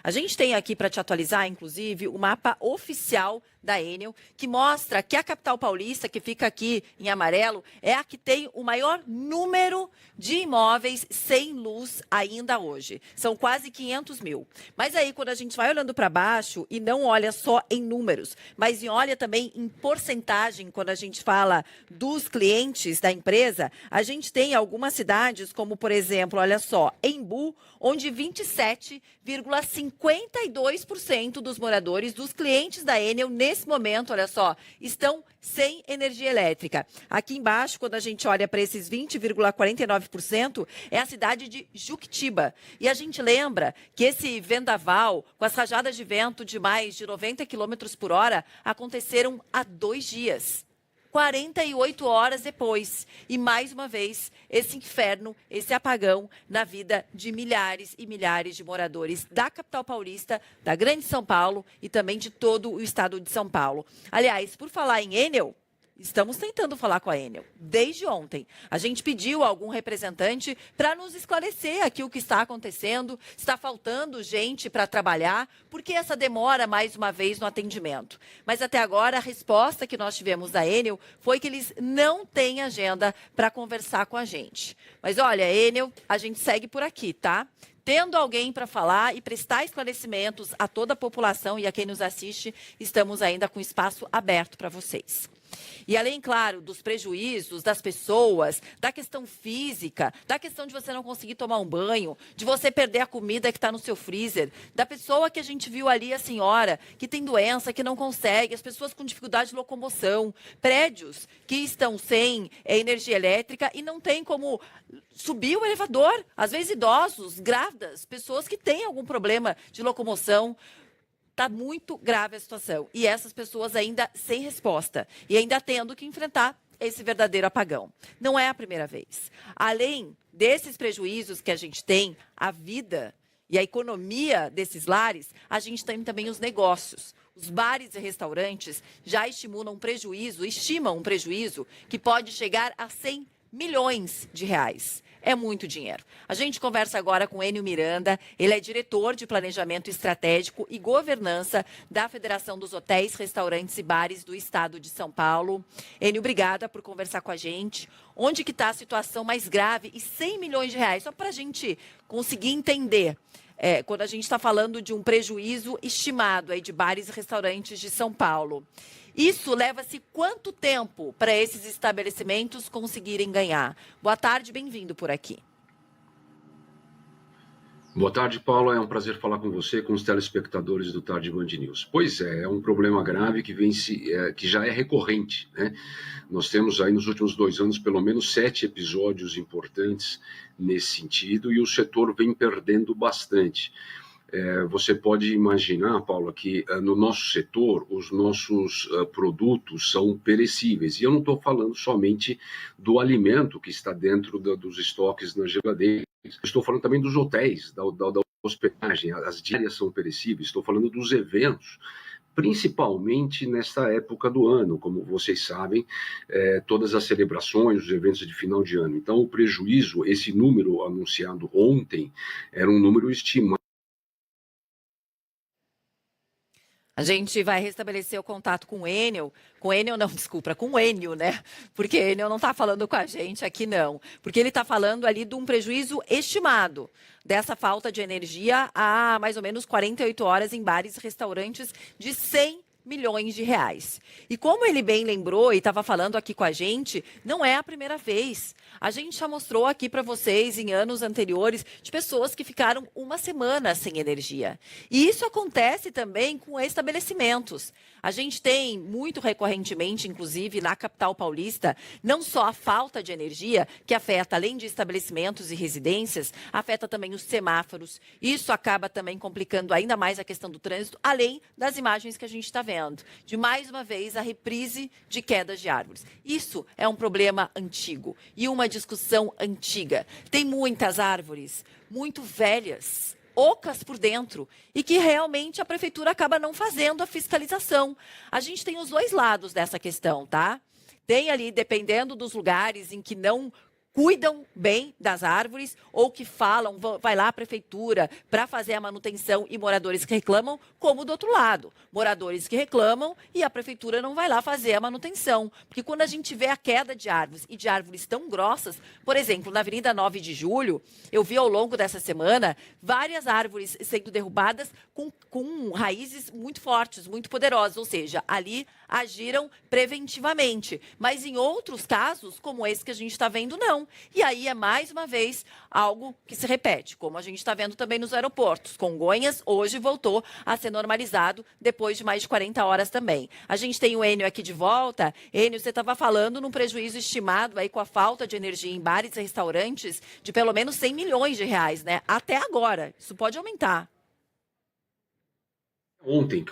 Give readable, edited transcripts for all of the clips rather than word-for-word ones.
A gente tem aqui para te atualizar, inclusive, o mapa oficial da Enel, que mostra que a capital paulista, que fica aqui em amarelo, é a que tem o maior número de imóveis sem luz ainda hoje. São quase 500 mil. Mas aí, quando a gente vai olhando para baixo e não olha só em números, mas olha também em porcentagem, quando a gente fala dos clientes da empresa, a gente tem algumas cidades, como, por exemplo, olha só, Embu, onde 27,52% dos moradores, dos clientes da Enel, nesse momento, olha só, estão sem energia elétrica. Aqui embaixo, quando a gente olha para esses 20,49%, é a cidade de Juquitiba. E a gente lembra que esse vendaval, com as rajadas de vento de mais de 90 km por hora, aconteceram há 2 dias. 48 horas depois. E, mais uma vez, esse inferno, esse apagão na vida de milhares e milhares de moradores da capital paulista, da Grande São Paulo e também de todo o estado de São Paulo. Aliás, por falar em Enel, estamos tentando falar com a Enel desde ontem. A gente pediu a algum representante para nos esclarecer aqui o que está acontecendo, está faltando gente para trabalhar, por que essa demora mais uma vez no atendimento. Mas até agora a resposta que nós tivemos da Enel foi que eles não têm agenda para conversar com a gente. Mas olha, Enel, a gente segue por aqui, tá? Tendo alguém para falar e prestar esclarecimentos a toda a população e a quem nos assiste, estamos ainda com espaço aberto para vocês. E além, claro, dos prejuízos das pessoas, da questão física, da questão de você não conseguir tomar um banho, de você perder a comida que está no seu freezer, da pessoa que a gente viu ali, a senhora, que tem doença, que não consegue, as pessoas com dificuldade de locomoção, prédios que estão sem energia elétrica e não tem como subir o elevador, às vezes idosos, grávidas, pessoas que têm algum problema de locomoção. Está muito grave a situação. E essas pessoas ainda sem resposta. E ainda tendo que enfrentar esse verdadeiro apagão. Não é a primeira vez. Além desses prejuízos que a gente tem, a vida e a economia desses lares, a gente tem também os negócios. Os bares e restaurantes já estimam um prejuízo que pode chegar a 100 milhões de reais. É muito dinheiro. A gente conversa agora com Enio Miranda, ele é diretor de Planejamento Estratégico e Governança da Federação dos Hotéis, Restaurantes e Bares do Estado de São Paulo. Enio, obrigada por conversar com a gente. Onde que está a situação mais grave e 100 milhões de reais? Só para a gente conseguir entender. Quando a gente está falando de um prejuízo estimado aí de bares e restaurantes de São Paulo. Isso leva-se quanto tempo para esses estabelecimentos conseguirem ganhar? Boa tarde, bem-vindo por aqui. Boa tarde, Paulo. É um prazer falar com você, com os telespectadores do Tarde Band News. Pois é um problema grave que já é recorrente, né? Nós temos aí nos últimos 2 anos pelo menos 7 episódios importantes nesse sentido e o setor vem perdendo bastante. Você pode imaginar, Paulo, que no nosso setor os nossos produtos são perecíveis. E eu não estou falando somente do alimento que está dentro dos estoques na geladeira. Estou falando também dos hotéis, da hospedagem, as diárias são perecíveis. Estou falando dos eventos, principalmente nesta época do ano, como vocês sabem, todas as celebrações, os eventos de final de ano. Então, o prejuízo, esse número anunciado ontem, era um número estimado. A gente vai restabelecer o contato com o Enel com o Enio, né? Porque o Enel não está falando com a gente aqui, não. Porque ele está falando ali de um prejuízo estimado dessa falta de energia há mais ou menos 48 horas em bares e restaurantes de 100 milhões de reais. E como ele bem lembrou e estava falando aqui com a gente, não é a primeira vez. A gente já mostrou aqui para vocês em anos anteriores de pessoas que ficaram 1 semana sem energia. E isso acontece também com estabelecimentos. A gente tem muito recorrentemente, inclusive na capital paulista, não só a falta de energia, que afeta, além de estabelecimentos e residências, afeta também os semáforos. Isso acaba também complicando ainda mais a questão do trânsito, além das imagens que a gente está vendo, de mais uma vez a reprise de quedas de árvores. Isso é um problema antigo e uma discussão antiga. Tem muitas árvores muito velhas, ocas por dentro, e que realmente a prefeitura acaba não fazendo a fiscalização. A gente tem os 2 lados dessa questão, tá? Tem ali, dependendo dos lugares em que não cuidam bem das árvores ou que falam, vai lá à prefeitura para fazer a manutenção e moradores que reclamam, como do outro lado, moradores que reclamam e a prefeitura não vai lá fazer a manutenção. Porque quando a gente vê a queda de árvores e de árvores tão grossas, por exemplo, na Avenida 9 de Julho, eu vi ao longo dessa semana várias árvores sendo derrubadas com raízes muito fortes, muito poderosas, ou seja, ali agiram preventivamente. Mas em outros casos, como esse que a gente está vendo, não. E aí é mais uma vez algo que se repete, como a gente está vendo também nos aeroportos. Congonhas hoje voltou a ser normalizado depois de mais de 40 horas também. A gente tem o Enio aqui de volta. Enio, você estava falando num prejuízo estimado aí com a falta de energia em bares e restaurantes de pelo menos 100 milhões de reais, né? Até agora. Isso pode aumentar. Ontem,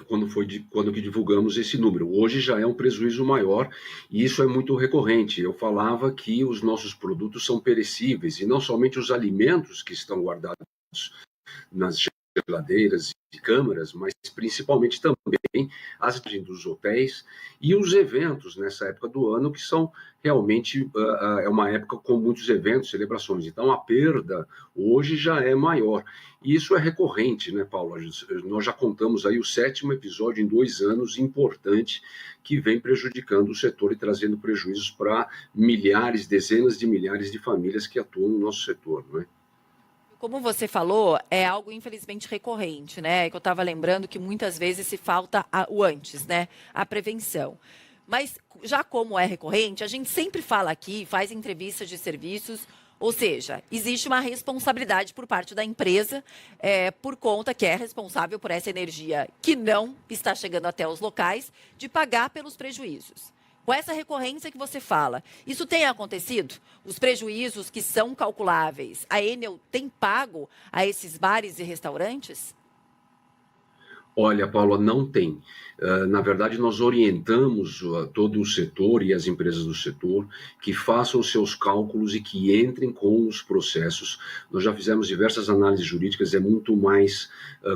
quando que divulgamos esse número. Hoje já é um prejuízo maior e isso é muito recorrente. Eu falava que os nossos produtos são perecíveis e não somente os alimentos que estão guardados nas geladeiras e câmaras, mas principalmente também as dos hotéis e os eventos nessa época do ano, que são realmente é uma época com muitos eventos, celebrações. Então a perda hoje já é maior. E isso é recorrente, né, Paulo? Nós já contamos aí o 7º episódio em 2 anos importante que vem prejudicando o setor e trazendo prejuízos para milhares, dezenas de milhares de famílias que atuam no nosso setor, não é? Como você falou, é algo infelizmente recorrente, né? Que eu estava lembrando que muitas vezes se falta o antes, né? A prevenção. Mas já como é recorrente, a gente sempre fala aqui, faz entrevistas de serviços, ou seja, existe uma responsabilidade por parte da empresa, por conta que é responsável por essa energia que não está chegando até os locais, de pagar pelos prejuízos. Com essa recorrência que você fala, isso tem acontecido? Os prejuízos que são calculáveis, a Enel tem pago a esses bares e restaurantes? Olha, Paula, não tem. Na verdade, nós orientamos todo o setor e as empresas do setor que façam os seus cálculos e que entrem com os processos. Nós já fizemos diversas análises jurídicas, é muito mais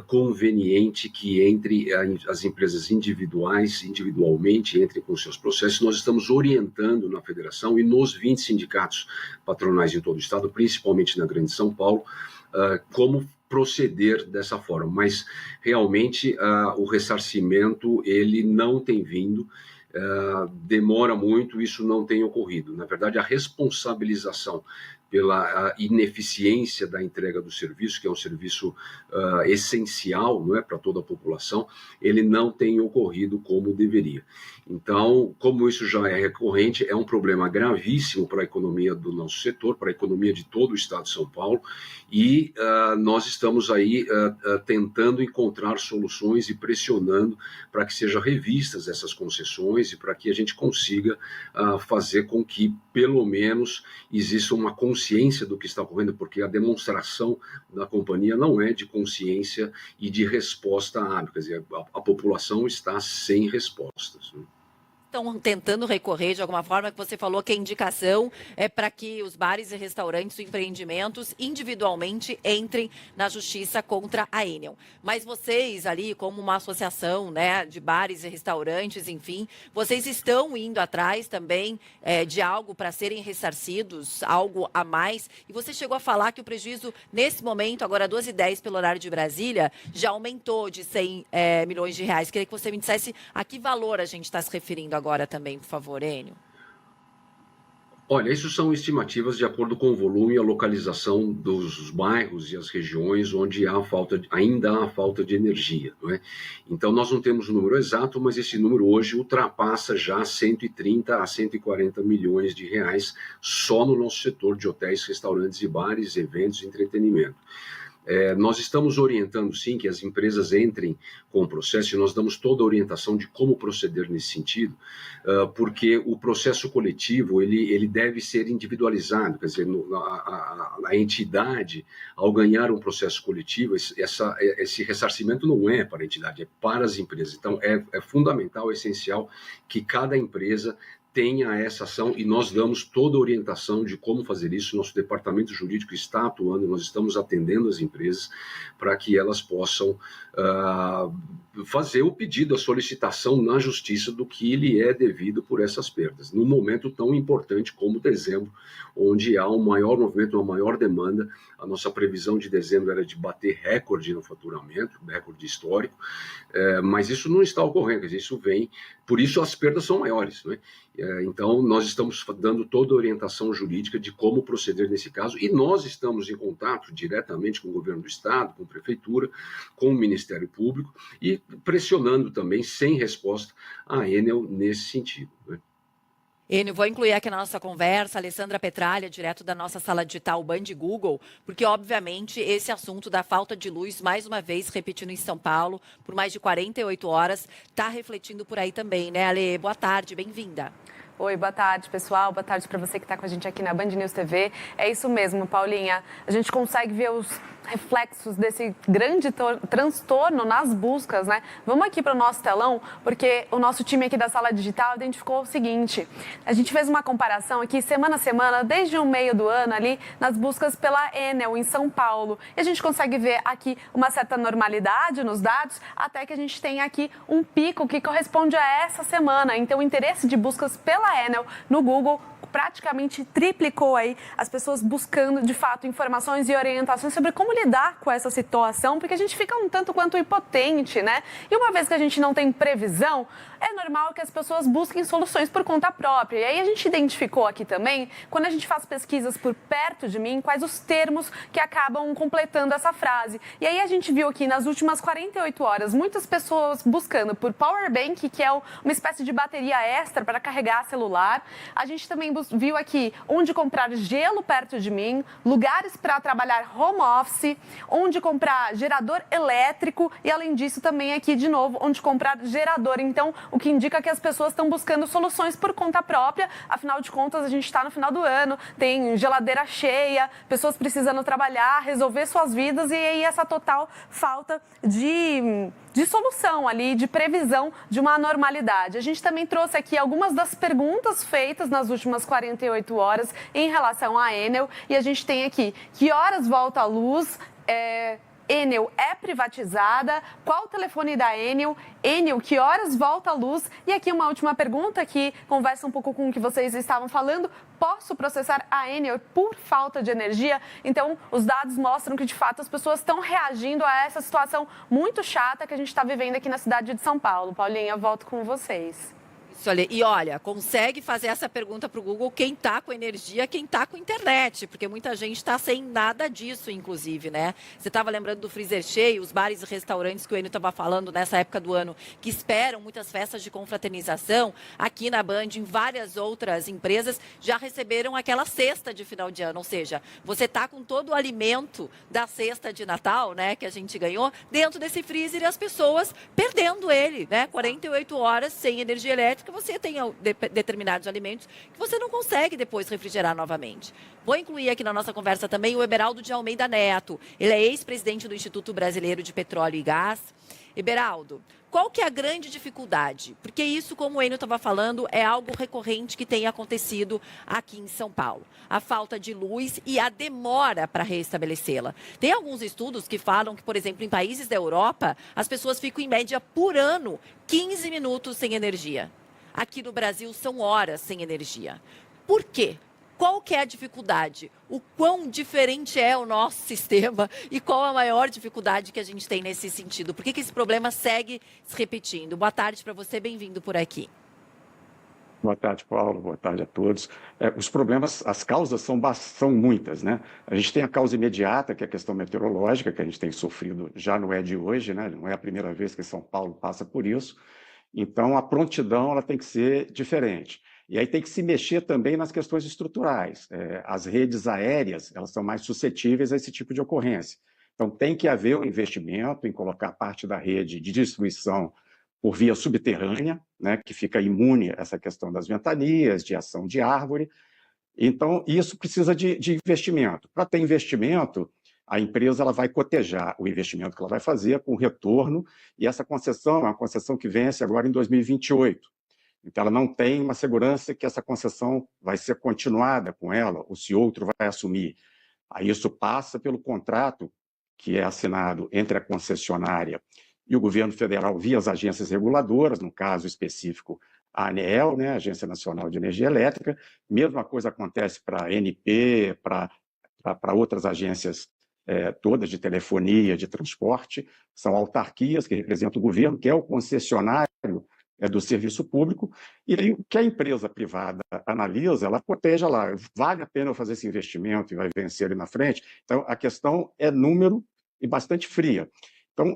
conveniente que entre as empresas individualmente, entrem com os seus processos. Nós estamos orientando na federação e nos 20 sindicatos patronais em todo o estado, principalmente na Grande São Paulo, como proceder dessa forma, mas realmente o ressarcimento ele não tem vindo, demora muito, isso não tem ocorrido. Na verdade, a responsabilização pela ineficiência da entrega do serviço, que é um serviço essencial, não é, para toda a população, ele não tem ocorrido como deveria. Então, como isso já é recorrente, é um problema gravíssimo para a economia do nosso setor, para a economia de todo o estado de São Paulo, e nós estamos aí tentando encontrar soluções e pressionando para que sejam revistas essas concessões e para que a gente consiga fazer com que, pelo menos, exista uma consciência do que está ocorrendo, porque a demonstração da companhia não é de consciência e de resposta hábil, quer dizer, a população está sem respostas, né? Estão tentando recorrer de alguma forma, que você falou que a indicação é para que os bares e restaurantes e empreendimentos individualmente entrem na justiça contra a Enel. Mas vocês ali, como uma associação, né, de bares e restaurantes, enfim, vocês estão indo atrás também de algo para serem ressarcidos, algo a mais. E você chegou a falar que o prejuízo nesse momento, agora 12h10 pelo horário de Brasília, já aumentou de 100 milhões de reais. Queria que você me dissesse a que valor a gente está se referindo agora também, por favor, Enio. Olha, isso são estimativas de acordo com o volume e a localização dos bairros e as regiões onde ainda há falta de energia, não é? Então, nós não temos o número exato, mas esse número hoje ultrapassa já 130 a 140 milhões de reais só no nosso setor de hotéis, restaurantes e bares, eventos e entretenimento. Nós estamos orientando, sim, que as empresas entrem com o processo e nós damos toda a orientação de como proceder nesse sentido, porque o processo coletivo ele deve ser individualizado, quer dizer, a entidade, ao ganhar um processo coletivo, esse ressarcimento não é para a entidade, é para as empresas. Então, é fundamental, é essencial que cada empresa tenha essa ação e nós damos toda a orientação de como fazer isso. Nosso departamento jurídico está atuando, nós estamos atendendo as empresas para que elas possam fazer o pedido, a solicitação na justiça do que lhe é devido por essas perdas, num momento tão importante como dezembro, onde há um maior movimento, uma maior demanda. A nossa previsão de dezembro era de bater recorde no faturamento, recorde histórico, mas isso não está ocorrendo, quer dizer, isso vem, por isso as perdas são maiores, né? Então, nós estamos dando toda a orientação jurídica de como proceder nesse caso, e nós estamos em contato diretamente com o governo do Estado, com a Prefeitura, com o Ministério Público, e pressionando também, sem resposta, a Enel nesse sentido, né? Enio, vou incluir aqui na nossa conversa a Alessandra Petralha, direto da nossa sala digital Band Google, porque, obviamente, esse assunto da falta de luz, mais uma vez, repetindo em São Paulo, por mais de 48 horas, está refletindo por aí também, né, Ale? Boa tarde, bem-vinda. Oi, boa tarde, pessoal. Boa tarde para você que está com a gente aqui na Band News TV. É isso mesmo, Paulinha. A gente consegue ver os reflexos desse grande transtorno nas buscas, né? Vamos aqui para o nosso telão, porque o nosso time aqui da sala digital identificou o seguinte. A gente fez uma comparação aqui, semana a semana, desde o meio do ano ali, nas buscas pela Enel, em São Paulo. E a gente consegue ver aqui uma certa normalidade nos dados, até que a gente tem aqui um pico que corresponde a essa semana. Então, o interesse de buscas pela Enel no Google praticamente triplicou aí, as pessoas buscando, de fato, informações e orientações sobre como lidar com essa situação, porque a gente fica um tanto quanto impotente, né? E uma vez que a gente não tem previsão, é normal que as pessoas busquem soluções por conta própria. E aí a gente identificou aqui também, quando a gente faz pesquisas por perto de mim, quais os termos que acabam completando essa frase. E aí a gente viu aqui nas últimas 48 horas, muitas pessoas buscando por power bank, que é uma espécie de bateria extra para carregar celular. A gente também viu aqui onde comprar gelo perto de mim, lugares para trabalhar home office, onde comprar gerador elétrico e, além disso, também aqui, de novo, onde comprar gerador. Então, o que indica que as pessoas estão buscando soluções por conta própria. Afinal de contas, a gente está no final do ano, tem geladeira cheia, pessoas precisando trabalhar, resolver suas vidas, e aí essa total falta de solução ali, de previsão de uma normalidade. A gente também trouxe aqui algumas das perguntas feitas nas últimas 48 horas em relação à Enel, e a gente tem aqui: que horas volta a luz? Enel é privatizada? Qual o telefone da Enel? Enel, que horas volta a luz? E aqui uma última pergunta que conversa um pouco com o que vocês estavam falando. Posso processar a Enel por falta de energia? Então, os dados mostram que, de fato, as pessoas estão reagindo a essa situação muito chata que a gente está vivendo aqui na cidade de São Paulo. Paulinha, volto com vocês. E olha, consegue fazer essa pergunta para o Google quem está com energia, quem está com internet, porque muita gente está sem nada disso, inclusive, né? Você estava lembrando do freezer cheio, os bares e restaurantes que o Enio estava falando nessa época do ano, que esperam muitas festas de confraternização. Aqui na Band, em várias outras empresas, já receberam aquela cesta de final de ano, ou seja, você está com todo o alimento da cesta de Natal, né, que a gente ganhou, dentro desse freezer, e as pessoas perdendo ele, né? 48 horas sem energia elétrica, você tem determinados alimentos que você não consegue depois refrigerar novamente. Vou incluir aqui na nossa conversa também o Eberaldo de Almeida Neto. Ele é ex-presidente do Instituto Brasileiro de Petróleo e Gás. Eberaldo, qual que é a grande dificuldade? Porque isso, como o Enio estava falando, é algo recorrente que tem acontecido aqui em São Paulo. A falta de luz e a demora para restabelecê-la. Tem alguns estudos que falam que, por exemplo, em países da Europa, as pessoas ficam, em média, por ano, 15 minutos sem energia. Aqui no Brasil, são horas sem energia. Por quê? Qual que é a dificuldade? O quão diferente é o nosso sistema e qual a maior dificuldade que a gente tem nesse sentido? Por que esse problema segue se repetindo? Boa tarde para você, bem-vindo por aqui. Boa tarde, Paulo. Boa tarde a todos. Os problemas, as causas são muitas, né? A gente tem a causa imediata, que é a questão meteorológica, que a gente tem sofrido, já não é de hoje, né? Não é a primeira vez que São Paulo passa por isso. Então, a prontidão ela tem que ser diferente. E aí tem que se mexer também nas questões estruturais. As redes aéreas, elas são mais suscetíveis a esse tipo de ocorrência. Então, tem que haver um investimento em colocar parte da rede de distribuição por via subterrânea, né, que fica imune a essa questão das ventanias, de ação de árvore. Então, isso precisa de investimento. Para ter investimento, a empresa ela vai cotejar o investimento que ela vai fazer com o retorno, e essa concessão é uma concessão que vence agora em 2028. Então, ela não tem uma segurança que essa concessão vai ser continuada com ela, ou se outro vai assumir. Aí isso passa pelo contrato que é assinado entre a concessionária e o governo federal via as agências reguladoras, no caso específico a ANEEL, né, Agência Nacional de Energia Elétrica. Mesma coisa acontece para a ANP, para outras agências todas de telefonia, de transporte. São autarquias que representam o governo, que é o concessionário do serviço público, e aí, o que a empresa privada analisa, ela coteja lá, vale a pena eu fazer esse investimento e vai vencer ali na frente? Então, a questão é número e bastante fria. Então,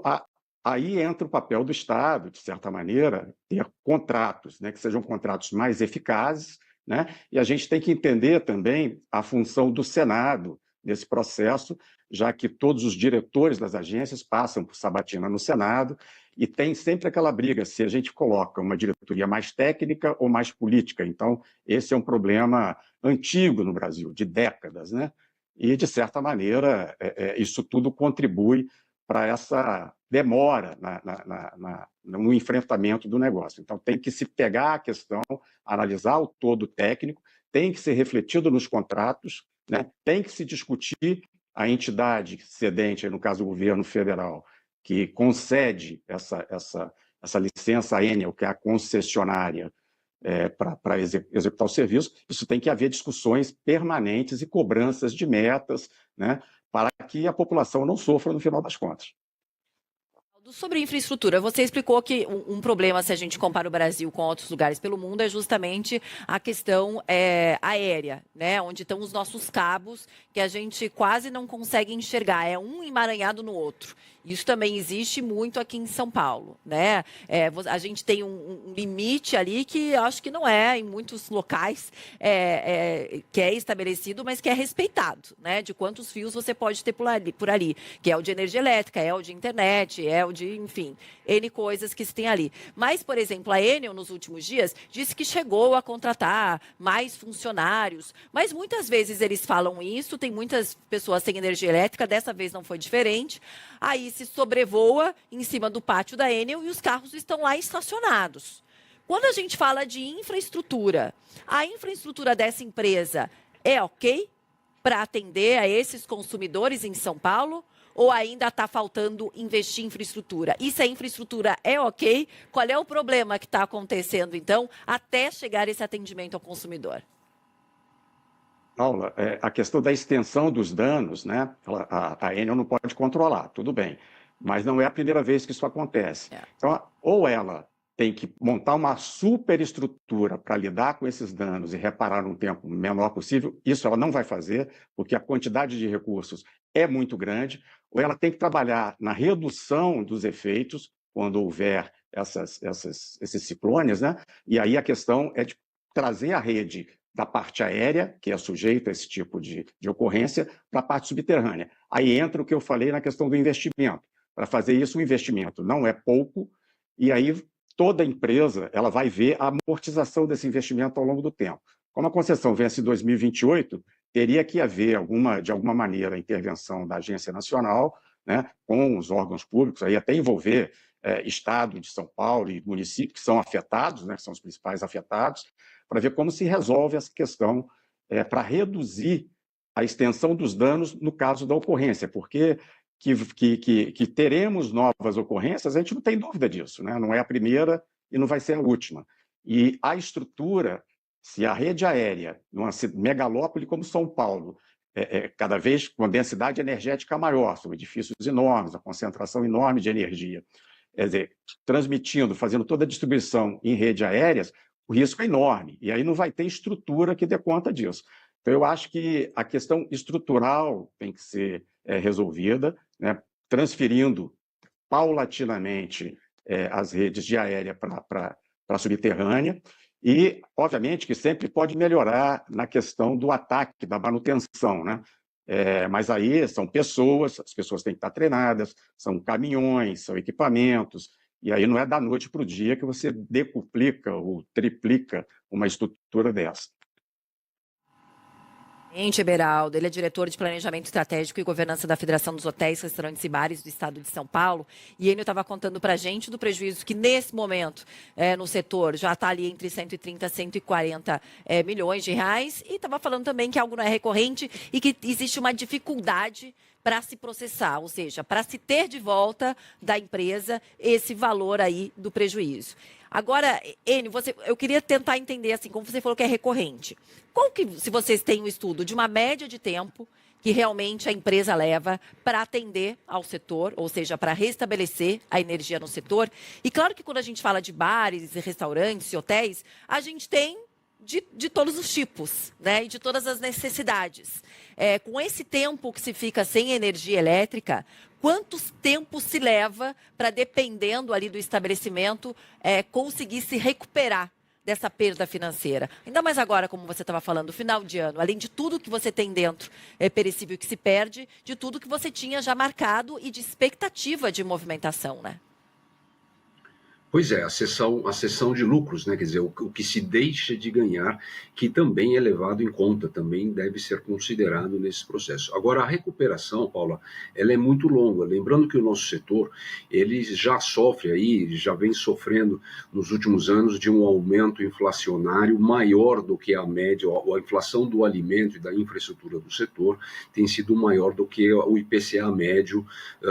aí entra o papel do Estado, de certa maneira, ter contratos, né, que sejam contratos mais eficazes, né, e a gente tem que entender também a função do Senado nesse processo, já que todos os diretores das agências passam por sabatina no Senado, e tem sempre aquela briga se a gente coloca uma diretoria mais técnica ou mais política. Então, esse é um problema antigo no Brasil, de décadas, né? E, de certa maneira, isso tudo contribui para essa demora no enfrentamento do negócio. Então, tem que se pegar a questão, analisar o todo técnico, tem que ser refletido nos contratos, né? Tem que se discutir a entidade cedente, no caso do governo federal, que concede essa licença à Enel, que é a concessionária, para executar o serviço. Isso tem que haver discussões permanentes e cobranças de metas, né, para que a população não sofra no final das contas. Sobre infraestrutura, você explicou que um problema, se a gente compara o Brasil com outros lugares pelo mundo, é justamente a questão aérea, né? Onde estão os nossos cabos, que a gente quase não consegue enxergar, é um emaranhado no outro. Isso também existe muito aqui em São Paulo, né? A gente tem um limite ali que acho que não é em muitos locais que é estabelecido, mas que é respeitado, né? De quantos fios você pode ter por ali, que é o de energia elétrica, é o de internet, é o de, enfim, N coisas que se tem ali. Mas, por exemplo, a Enel, nos últimos dias, disse que chegou a contratar mais funcionários, mas muitas vezes eles falam isso, tem muitas pessoas sem energia elétrica, dessa vez não foi diferente, aí se sobrevoa em cima do pátio da Enel e os carros estão lá estacionados. Quando a gente fala de infraestrutura, a infraestrutura dessa empresa é ok para atender a esses consumidores em São Paulo? Ou ainda está faltando investir em infraestrutura? E se a infraestrutura é ok, qual é o problema que está acontecendo, então, até chegar esse atendimento ao consumidor? Paula, a questão da extensão dos danos, né? A Enel não pode controlar, tudo bem, mas não é a primeira vez que isso acontece. Então, ou ela tem que montar uma superestrutura para lidar com esses danos e reparar num tempo menor possível, isso ela não vai fazer, porque a quantidade de recursos é muito grande, ou ela tem que trabalhar na redução dos efeitos, quando houver esses ciclones, né? E aí a questão é de trazer a rede da parte aérea, que é sujeita a esse tipo de ocorrência, para a parte subterrânea. Aí entra o que eu falei na questão do investimento. Para fazer isso, o investimento não é pouco, e aí toda empresa ela vai ver a amortização desse investimento ao longo do tempo. Como a concessão vence em 2028, teria que haver, de alguma maneira, a intervenção da Agência Nacional, né, com os órgãos públicos, aí até envolver Estado de São Paulo e municípios que são afetados, né, que são os principais afetados, para ver como se resolve essa questão para reduzir a extensão dos danos no caso da ocorrência, porque que teremos novas ocorrências, a gente não tem dúvida disso, né? Não é a primeira e não vai ser a última. E a estrutura, se a rede aérea, numa megalópole como São Paulo, cada vez com densidade energética maior, são edifícios enormes, a concentração enorme de energia, quer dizer, transmitindo, fazendo toda a distribuição em rede aéreas, o risco é enorme, e aí não vai ter estrutura que dê conta disso. Então, eu acho que a questão estrutural tem que ser resolvida, né, transferindo paulatinamente as redes de aérea para a subterrânea, e, obviamente, que sempre pode melhorar na questão do ataque, da manutenção, né? Mas aí são pessoas, as pessoas têm que estar treinadas, são caminhões, são equipamentos, e aí não é da noite para o dia que você decuplica ou triplica uma estrutura dessa. Beraldo, ele é diretor de Planejamento Estratégico e Governança da Federação dos Hotéis, Restaurantes e Bares do Estado de São Paulo. E ele estava contando para a gente do prejuízo que, nesse momento, no setor, já está ali entre 130 e 140 milhões de reais. E estava falando também que algo não é recorrente e que existe uma dificuldade para se processar, ou seja, para se ter de volta da empresa esse valor aí do prejuízo. Agora, Enio, eu queria tentar entender, assim, como você falou que é recorrente. Qual que, se vocês têm um estudo de uma média de tempo que realmente a empresa leva para atender ao setor, ou seja, para restabelecer a energia no setor? E claro que quando a gente fala de bares, restaurantes e hotéis, a gente tem de todos os tipos, né? E de todas as necessidades. Com esse tempo que se fica sem energia elétrica, quantos tempos se leva para, dependendo ali do estabelecimento, conseguir se recuperar dessa perda financeira? Ainda mais agora, como você estava falando, final de ano, além de tudo que você tem dentro perecível que se perde, de tudo que você tinha já marcado e de expectativa de movimentação, né? Pois é, a cessão de lucros, né? Quer dizer, o que se deixa de ganhar, que também é levado em conta, também deve ser considerado nesse processo. Agora, a recuperação, Paula, ela é muito longa. Lembrando que o nosso setor, ele já sofre aí, já vem sofrendo nos últimos anos de um aumento inflacionário maior do que a média, a inflação do alimento e da infraestrutura do setor tem sido maior do que o IPCA médio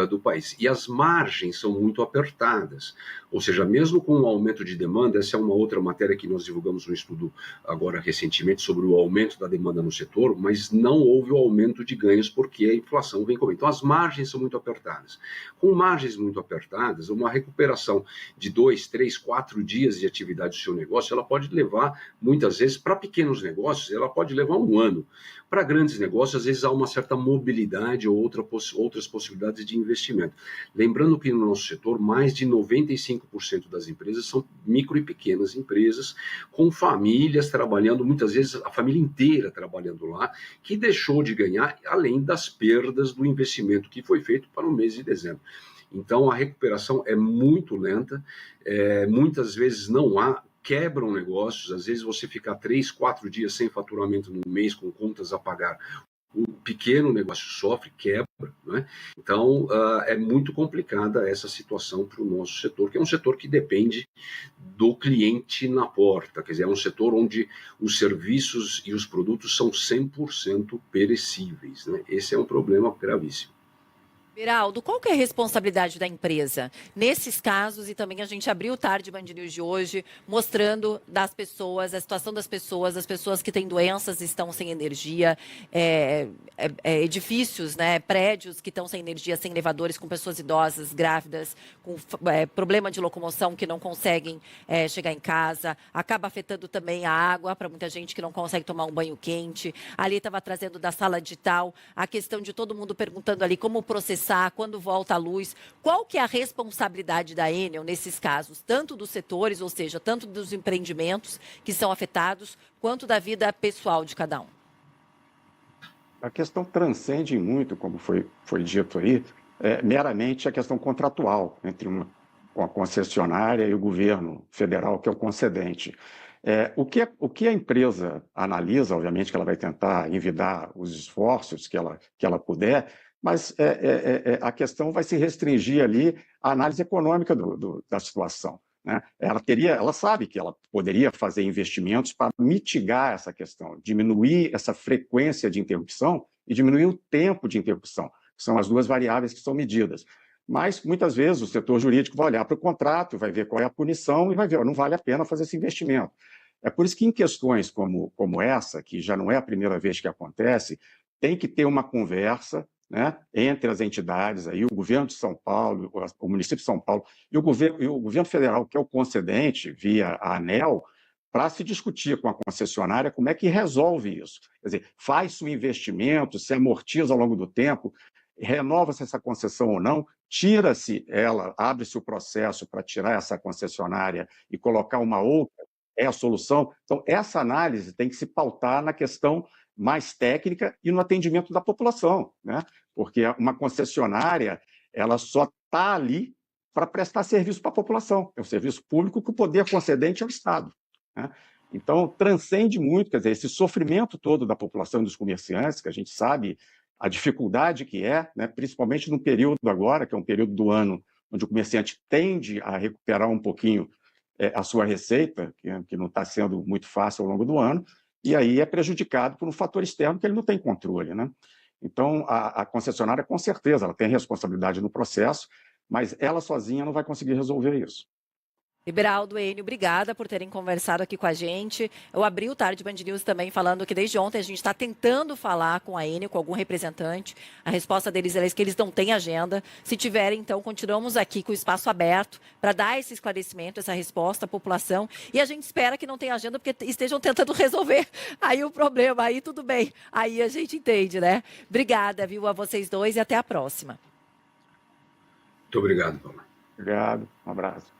do país. E as margens são muito apertadas. Ou seja, mesmo com o aumento de demanda, essa é uma outra matéria que nós divulgamos um estudo agora recentemente sobre o aumento da demanda no setor, mas não houve o aumento de ganhos porque a inflação vem comendo. Então as margens são muito apertadas. Com margens muito apertadas, uma recuperação de 2, 3, 4 dias de atividade do seu negócio, ela pode levar, muitas vezes, para pequenos negócios, ela pode levar um ano. Para grandes negócios, às vezes há uma certa mobilidade ou outras possibilidades de investimento. Lembrando que no nosso setor, mais de 95% das empresas são micro e pequenas empresas, com famílias trabalhando, muitas vezes a família inteira trabalhando lá, que deixou de ganhar, além das perdas do investimento que foi feito para o mês de dezembro. Então, a recuperação é muito lenta, muitas vezes não há, quebram negócios, às vezes você fica 3, 4 dias sem faturamento no mês, com contas a pagar, o pequeno negócio sofre, quebra, né? Então, é muito complicada essa situação para o nosso setor, que é um setor que depende do cliente na porta, quer dizer, é um setor onde os serviços e os produtos são 100% perecíveis, né? Esse é um problema gravíssimo. Beraldo, qual que é a responsabilidade da empresa nesses casos? E também a gente abriu o Tarde Band News de hoje mostrando das pessoas, a situação das pessoas, as pessoas que têm doenças estão sem energia, edifícios, né, prédios que estão sem energia, sem elevadores, com pessoas idosas, grávidas, com problema de locomoção que não conseguem chegar em casa, acaba afetando também a água para muita gente que não consegue tomar um banho quente. Ali estava trazendo da sala digital a questão de todo mundo perguntando ali como processar, quando volta a luz. Qual que é a responsabilidade da Enel nesses casos, tanto dos setores, ou seja, tanto dos empreendimentos que são afetados, quanto da vida pessoal de cada um? A questão transcende muito, como foi dito aí, meramente a questão contratual entre a concessionária e o governo federal, que é o concedente. O que a empresa analisa, obviamente que ela vai tentar envidar os esforços que ela puder, mas a questão vai se restringir ali à análise econômica da situação, né? Ela sabe que ela poderia fazer investimentos para mitigar essa questão, diminuir essa frequência de interrupção e diminuir o tempo de interrupção, que são as duas variáveis que são medidas. Mas, muitas vezes, o setor jurídico vai olhar para o contrato, vai ver qual é a punição e vai ver, não vale a pena fazer esse investimento. É por isso que em questões como essa, que já não é a primeira vez que acontece, tem que ter uma conversa, né, entre as entidades, aí, o governo de São Paulo, o município de São Paulo e o governo federal, que é o concedente, via a ANEEL, para se discutir com a concessionária como é que resolve isso. Quer dizer, faz-se um investimento, se amortiza ao longo do tempo, renova-se essa concessão ou não, tira-se ela, abre-se o processo para tirar essa concessionária e colocar uma outra, é a solução. Então, essa análise tem que se pautar na questão mais técnica e no atendimento da população, né? Porque uma concessionária, ela só está ali para prestar serviço para a população. É um serviço público que o poder concedente é o Estado, né? Então, transcende muito, quer dizer, esse sofrimento todo da população e dos comerciantes, que a gente sabe a dificuldade que é, né? Principalmente no período agora, que é um período do ano onde o comerciante tende a recuperar um pouquinho a sua receita, que não está sendo muito fácil ao longo do ano, e aí é prejudicado por um fator externo que ele não tem controle, né? Então, a concessionária, com certeza, ela tem responsabilidade no processo, mas ela sozinha não vai conseguir resolver isso. Liberaldo, Enio, obrigada por terem conversado aqui com a gente. Eu abri o Tarde Band News também falando que desde ontem a gente está tentando falar com a Enio, com algum representante. A resposta deles é que eles não têm agenda. Se tiverem, então, continuamos aqui com o espaço aberto para dar esse esclarecimento, essa resposta à população. E a gente espera que não tenha agenda porque estejam tentando resolver aí o problema. Aí tudo bem, aí a gente entende, né? Obrigada, viu, a vocês dois e até a próxima. Muito obrigado, Paula. Obrigado, um abraço.